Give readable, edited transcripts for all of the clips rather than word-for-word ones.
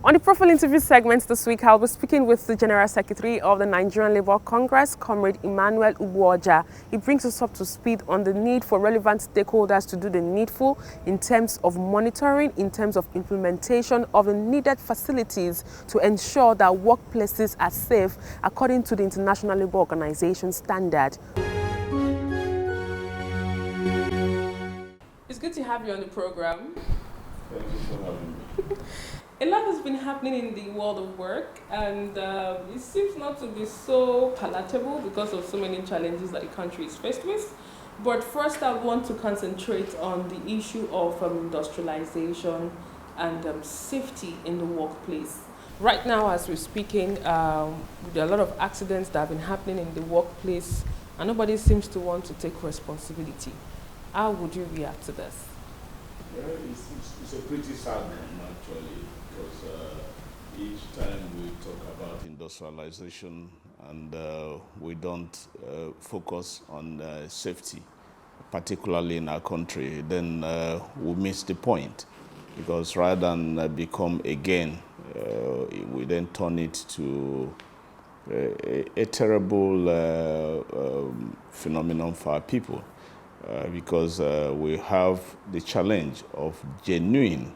On the profile interview segment this week, I'll be speaking with the General Secretary of the Nigerian Labour Congress, Comrade Emmanuel Ugboaja. He brings us up to speed on the need for relevant stakeholders to do the needful in terms of monitoring, in terms of implementation of the needed facilities to ensure that workplaces are safe according to the International Labour Organization standard. It's good to have you on the program. Thank you for having me. A lot has been happening in the world of work, and it seems not to be so palatable because of so many challenges that the country is faced with. But first, I want to concentrate on the issue of industrialization and safety in the workplace. Right now, as we're speaking, there are a lot of accidents that have been happening in the workplace, and nobody seems to want to take responsibility. How would you react to this? Yeah, it's a pretty sad one, actually, because each time we talk about industrialization and we don't focus on safety, particularly in our country, then we miss the point. Because rather than become a gain, we then turn it to a terrible phenomenon for our people. Because we have the challenge of genuine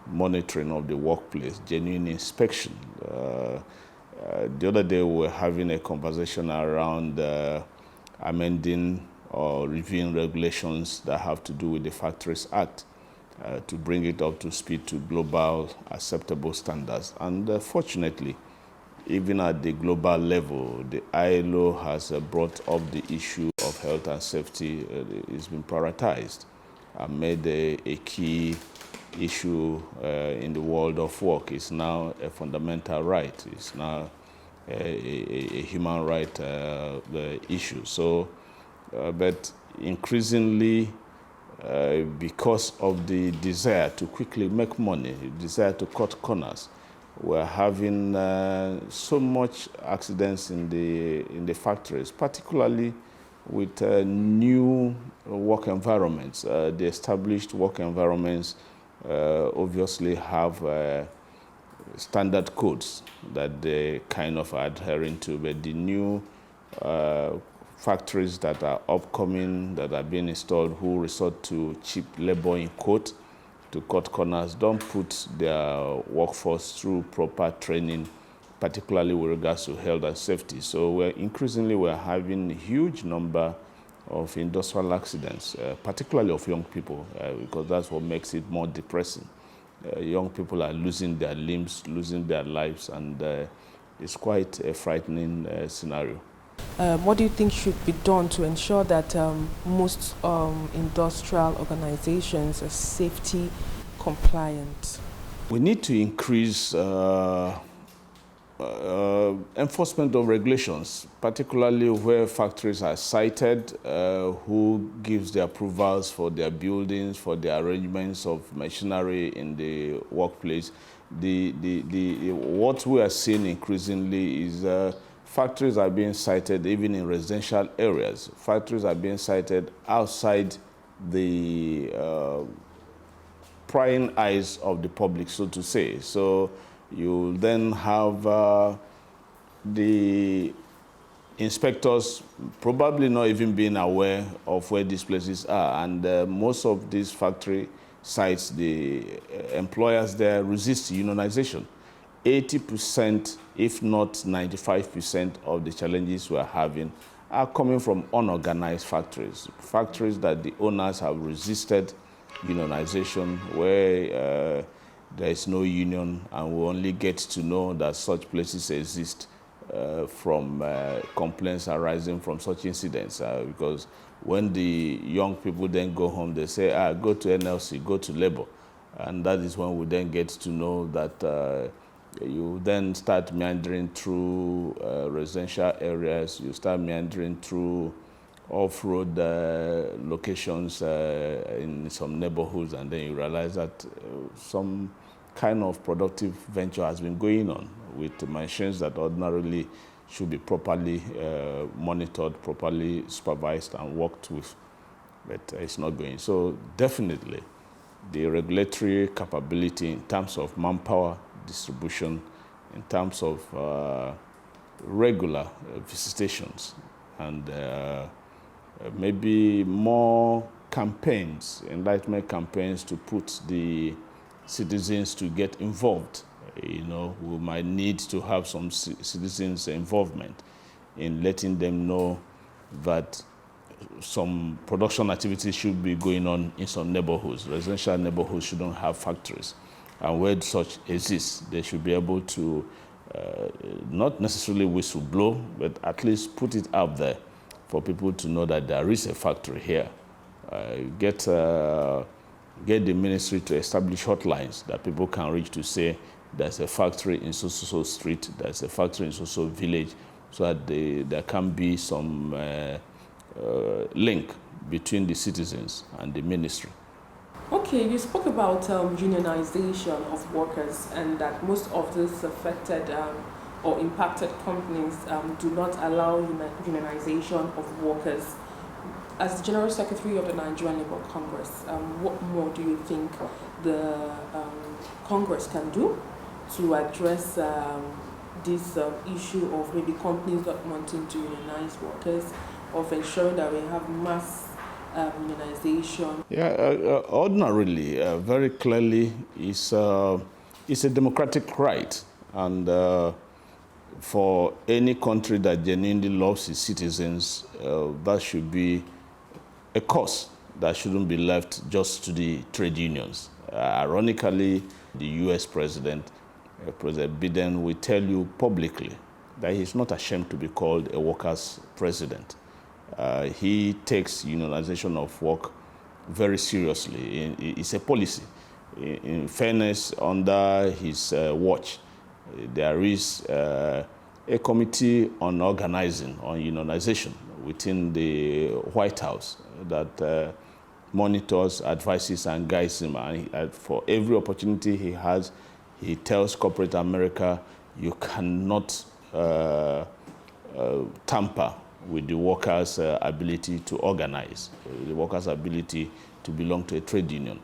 monitoring of the workplace, genuine inspection. The other day we were having a conversation around amending or reviewing regulations that have to do with the Factories Act to bring it up to speed to global acceptable standards. And fortunately, even at the global level, the ILO has brought up the issue of health and safety. It's been prioritized and made a key issue in the world of work. It's now a fundamental right. It's now a human right issue. So, but increasingly, because of the desire to quickly make money, the desire to cut corners, we're having so much accidents in the factories, particularly with new work environments. The established work environments obviously have standard codes that they kind of are adhering to, but the new factories that are upcoming, that are being installed, who resort to cheap labor in quote, to cut corners, don't put their workforce through proper training, particularly with regards to health and safety. So we're having a huge number of industrial accidents, particularly of young people, because that's what makes it more depressing. Young people are losing their limbs, losing their lives, and it's quite a frightening scenario. What do you think should be done to ensure that most industrial organizations are safety compliant? We need to increase enforcement of regulations, particularly where factories are sited, who gives the approvals for their buildings, for the arrangements of machinery in the workplace. What we are seeing increasingly is factories are being sited even in residential areas. Factories are being sited outside the prying eyes of the public, so to say. So you then have the inspectors probably not even being aware of where these places are. And most of these factory sites, the employers there resist unionization. 80%, if not 95% of the challenges we're having are coming from unorganized factories, factories that the owners have resisted unionization, where there is no union, and we only get to know that such places exist from complaints arising from such incidents. Because when the young people then go home, they say, go to NLC, go to labor. And that is when we then get to know that you then start meandering through residential areas, you start meandering through off-road locations in some neighborhoods, and then you realize that some kind of productive venture has been going on with machines that ordinarily should be properly monitored, properly supervised and worked with, but it's not going. So definitely the regulatory capability in terms of manpower, distribution, in terms of regular visitations, and maybe more campaigns, enlightenment campaigns to put the citizens to get involved. We might need to have some citizens' involvement in letting them know that some production activities should be going on in some neighborhoods. Residential neighborhoods shouldn't have factories. And where such exists, they should be able to not necessarily whistle-blow, but at least put it out there for people to know that there is a factory here. Get the ministry to establish hotlines that people can reach to say there's a factory in so-so street, there's a factory in so-so village, so that there can be some link between the citizens and the ministry. Okay, you spoke about unionization of workers, and that most of these affected or impacted companies do not allow unionization of workers. As the General Secretary of the Nigerian Labour Congress, what more do you think the Congress can do to address this issue of maybe companies not wanting to unionize workers, of ensuring that we have mass unionization? Ordinarily, very clearly, it's a democratic right, and for any country that genuinely loves its citizens, that should be a cause that shouldn't be left just to the trade unions. Ironically, the U.S. President Biden, will tell you publicly that he's not ashamed to be called a workers' president. He takes unionization of work very seriously. It's a policy. In fairness, under his watch, there is a committee on organizing, on unionization within the White House that monitors, advises, and guides him. And for every opportunity he has, he tells corporate America, you cannot tamper with the workers' ability to organize, the workers' ability to belong to a trade union.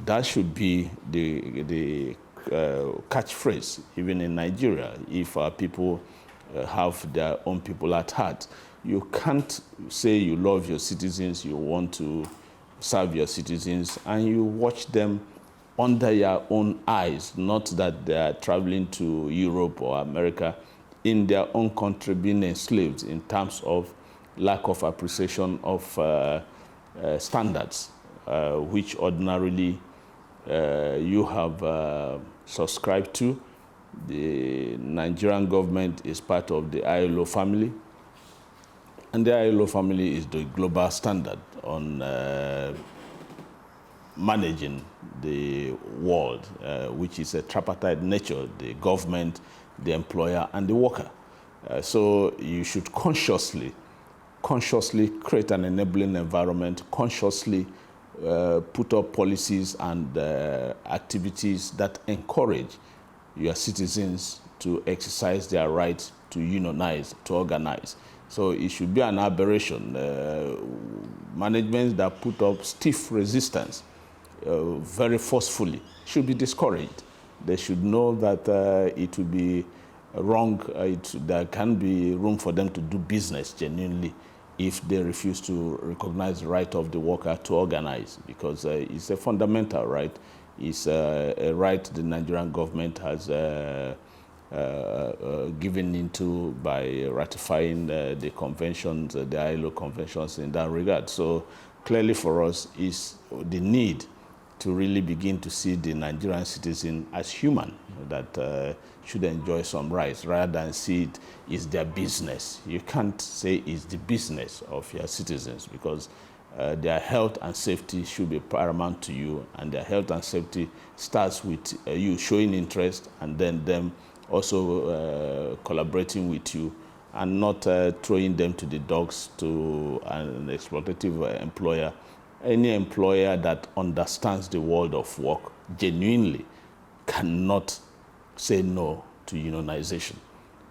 That should be the catchphrase, even in Nigeria, if people have their own people at heart. You can't say you love your citizens, you want to serve your citizens, and you watch them under your own eyes, not that they are traveling to Europe or America, in their own country being enslaved in terms of lack of appreciation of standards, which ordinarily you have subscribed to. The Nigerian government is part of the ILO family, and the ILO family is the global standard on managing the world, which is a tripartite nature, the government, the employer, and the worker. So you should consciously create an enabling environment, consciously put up policies and activities that encourage your citizens to exercise their right to unionize, to organize. So it should be an aberration. Management that put up stiff resistance very forcefully should be discouraged. They should know that it will be wrong, there can be room for them to do business genuinely if they refuse to recognize the right of the worker to organize, because it's a fundamental right. It's a right the Nigerian government has given into by ratifying the conventions, the ILO conventions in that regard. So clearly for us is the need to really begin to see the Nigerian citizen as human, that should enjoy some rights, rather than see it is their business. You can't say it's the business of your citizens, because their health and safety should be paramount to you, and their health and safety starts with you showing interest, and then them also collaborating with you, and not throwing them to the dogs to an exploitative employer. Any employer that understands the world of work genuinely cannot say no to unionization.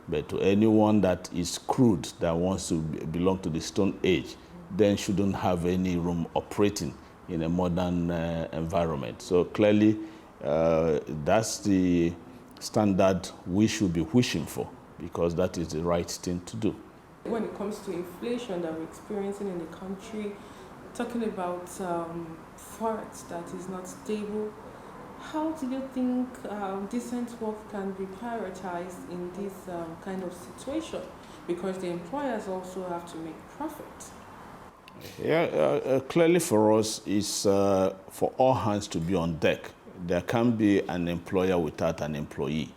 But to anyone that is crude, that wants to belong to the Stone Age, then shouldn't have any room operating in a modern environment. So clearly, that's the standard we should be wishing for, because that is the right thing to do. When it comes to inflation that we're experiencing in the country, talking about forex that is not stable, how do you think decent work can be prioritized in this kind of situation? Because the employers also have to make profit. Yeah, clearly for us, it's for all hands to be on deck. There can be an employer without an employee,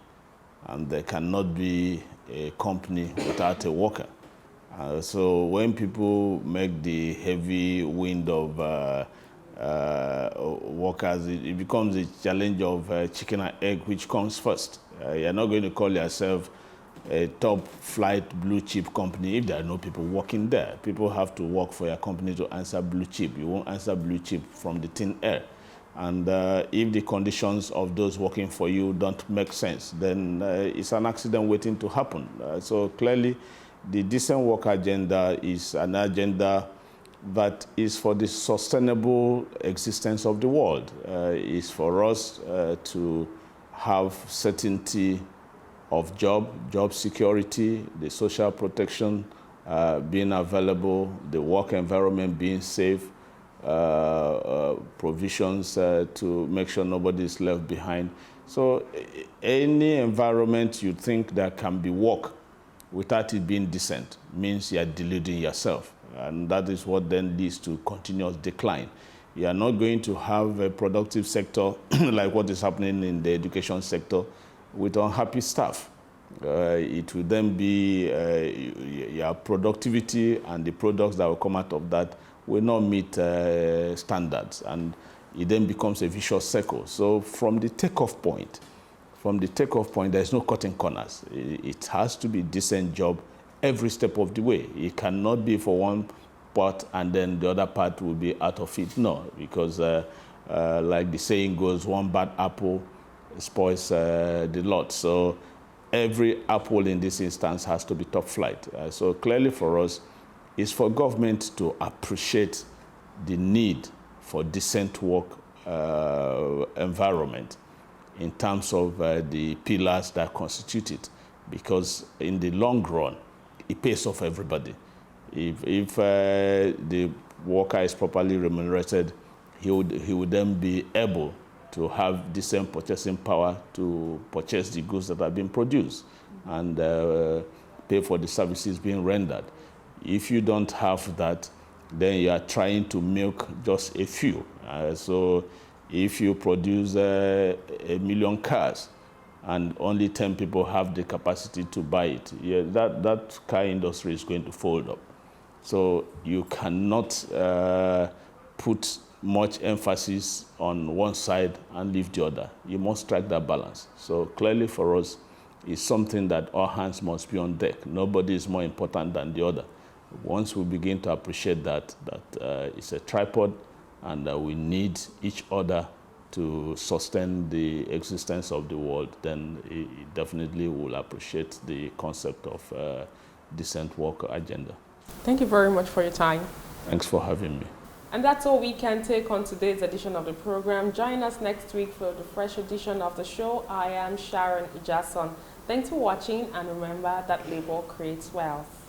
and there cannot be a company without a worker. So when people make the heavy wind of workers, it becomes a challenge of chicken and egg, which comes first. You're not going to call yourself a top flight blue chip company if there are no people working there. People have to work for your company to answer blue chip. You won't answer blue chip from the thin air. And if the conditions of those working for you don't make sense, then it's an accident waiting to happen. So clearly, the decent work agenda is an agenda that is for the sustainable existence of the world. It's for us to have certainty of job security, the social protection being available, the work environment being safe, provisions to make sure nobody is left behind. So any environment you think that can be work without it being decent means you are deluding yourself. And that is what then leads to continuous decline. You are not going to have a productive sector like what is happening in the education sector with unhappy staff. It will then be your productivity and the products that will come out of that will not meet standards, and it then becomes a vicious circle. So from the takeoff point, there's no cutting corners. It has to be a decent job every step of the way. It cannot be for one part and then the other part will be out of it. No, because like the saying goes, one bad apple spoils the lot. So every apple in this instance has to be top flight. So clearly for us, it's for government to appreciate the need for decent work environment in terms of the pillars that constitute it, because in the long run, it pays off everybody. If the worker is properly remunerated, he would then be able to have decent purchasing power to purchase the goods that are being produced and pay for the services being rendered. If you don't have that, then you are trying to milk just a few. So if you produce a million cars and only 10 people have the capacity to buy it, that car industry is going to fold up. So you cannot put much emphasis on one side and leave the other. You must strike that balance. So clearly for us, it's something that all hands must be on deck. Nobody is more important than the other. Once we begin to appreciate that it's a tripod and that we need each other to sustain the existence of the world, then it definitely will appreciate the concept of decent work agenda. Thank you very much for your time. Thanks for having me. And that's all we can take on today's edition of the program. Join us next week for the fresh edition of the show. I am Sharon Ijasan. Thanks for watching, and remember that labor creates wealth.